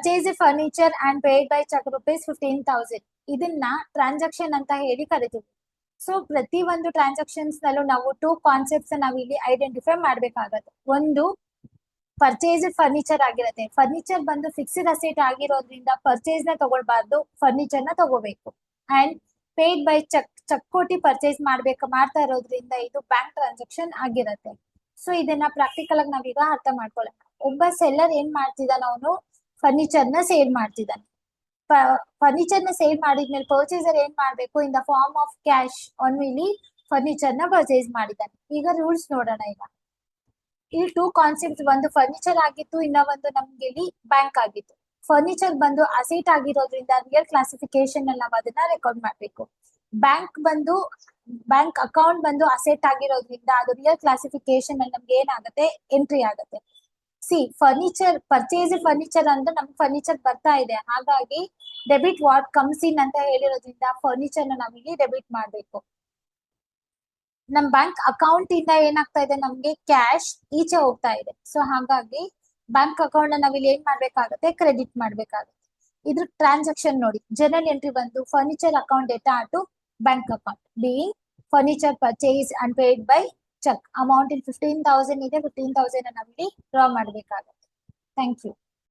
Purchase furniture and paid by cheque ₹15,000 ಇದನ್ನ transaction ಅಂತ ಹೇಳಿ ಕರಿತೀವಿ. ಸೊ ಪ್ರತಿ ಒಂದು ಟ್ರಾನ್ಸಾಕ್ಷನ್ಸ್ ನಲ್ಲೂ ನಾವು ಟೂ ಕಾನ್ಸೆಪ್ಟ್ಸ್ ನಾವು ಇಲ್ಲಿ ಐಡೆಂಟಿಫೈ ಮಾಡ್ಬೇಕಾಗತ್ತೆ. ಒಂದು ಪರ್ಚೇಸ್ ಫರ್ನಿಚರ್ ಆಗಿರುತ್ತೆ. ಫರ್ನಿಚರ್ ಬಂದು ಫಿಕ್ಸ್ಡ್ ಅಸೆಟ್ ಆಗಿರೋದ್ರಿಂದ ಪರ್ಚೇಸ್ ನ ತಗೊಳ್ಬಾರ್ದು, ಫರ್ನಿಚರ್ ನ ತಗೋಬೇಕು. ಅಂಡ್ ಪೇಡ್ ಬೈ ಚೆಕ್ ಕೊಟ್ಟಿ ಪರ್ಚೇಸ್ ಮಾಡ್ತಾ ಇರೋದ್ರಿಂದ ಇದು ಬ್ಯಾಂಕ್ ಟ್ರಾನ್ಸಾಕ್ಷನ್ ಆಗಿರುತ್ತೆ. ಸೊ ಇದನ್ನ ಪ್ರಾಕ್ಟಿಕಲ್ ಆಗಿ ನಾವೀಗ ಅರ್ಥ ಮಾಡ್ಕೊಳ್ಳೋಣ. ಒಬ್ಬ ಸೆಲ್ಲರ್ ಏನ್ ಮಾಡ್ತಿದ್ದಾನೆ, ಅವನು ಫರ್ನಿಚರ್ ನ ಸೇಲ್ ಮಾಡ್ತಿದ್ದಾನೆ. ಫರ್ನಿಚರ್ ನ ಸೇಲ್ ಮಾಡಿದ್ಮೇಲೆ ಪರ್ಚೇಸರ್ ಏನ್ ಮಾಡ್ಬೇಕು, in the form of cash ಅವನು ಇಲ್ಲಿ ಫರ್ನಿಚರ್ ನ ಪರ್ಚೇಸ್ ಮಾಡಿದ್ದಾನೆ. ಈಗ ರೂಲ್ಸ್ ನೋಡೋಣ. ಈಗ ಇಲ್ಲಿ ಟೂ ಕಾನ್ಸೆಪ್ಟ್ಸ್, ಒಂದು ಫರ್ನಿಚರ್ ಆಗಿತ್ತು, ಇನ್ನ ಒಂದು ನಮ್ಗೆ ಇಲ್ಲಿ ಬ್ಯಾಂಕ್ ಆಗಿತ್ತು. ಫರ್ನಿಚರ್ ಬಂದು ಅಸೆಟ್ ಆಗಿರೋದ್ರಿಂದ ರಿಯಲ್ ಕ್ಲಾಸಿಫಿಕೇಶನ್ ಅಲ್ಲಿ ನಾವು ಅದನ್ನ ರೆಕಾರ್ಡ್ ಮಾಡ್ಬೇಕು. ಬ್ಯಾಂಕ್ ಅಕೌಂಟ್ ಬಂದು ಅಸೆಟ್ ಆಗಿರೋದ್ರಿಂದ ಅದು ರಿಯಲ್ ಕ್ಲಾಸಿಫಿಕೇಶನ್ ಅಲ್ಲಿ ನಮ್ಗೆ ಏನಾಗುತ್ತೆ, ಎಂಟ್ರಿ ಆಗುತ್ತೆ. ಫರ್ನಿಚರ್ ಪರ್ಚೇಸ್ ಫರ್ನಿಚರ್ ಅಂದ್ರೆ ನಮ್ಗೆ ಫರ್ನಿಚರ್ ಬರ್ತಾ ಇದೆ, ಹಾಗಾಗಿ ಡೆಬಿಟ್ ವಾಟ್ ಕಮ್ಸ್ ಇನ್ ಅಂತ ಹೇಳಿರೋದ್ರಿಂದ ಫರ್ನಿಚರ್ ನ ನಾವಿಲ್ಲಿ ಡೆಬಿಟ್ ಮಾಡ್ಬೇಕು. ನಮ್ ಬ್ಯಾಂಕ್ ಅಕೌಂಟ್ ಇಂದ ಏನಾಗ್ತಾ ಇದೆ, ನಮ್ಗೆ ಕ್ಯಾಶ್ ಈಚೆ ಹೋಗ್ತಾ ಇದೆ. ಸೊ ಹಾಗಾಗಿ ಬ್ಯಾಂಕ್ ಅಕೌಂಟ್ ನ ನಾವಿಲ್ಲಿ ಏನ್ ಮಾಡ್ಬೇಕಾಗುತ್ತೆ, ಕ್ರೆಡಿಟ್ ಮಾಡ್ಬೇಕಾಗುತ್ತೆ. ಇದ್ರ ಟ್ರಾನ್ಸಾಕ್ಷನ್ ನೋಡಿ, ಜನರಲ್ ಎಂಟ್ರಿ ಬಂದು furniture account data to bank account being furniture purchase and paid by cheque. Amount ಇಲ್ಲಿ 15,000 ಇದೆ, 15,000 ನಾವಿಲ್ಲಿ ಡ್ರಾ ಮಾಡ್ಬೇಕಾಗುತ್ತೆ. Thank you.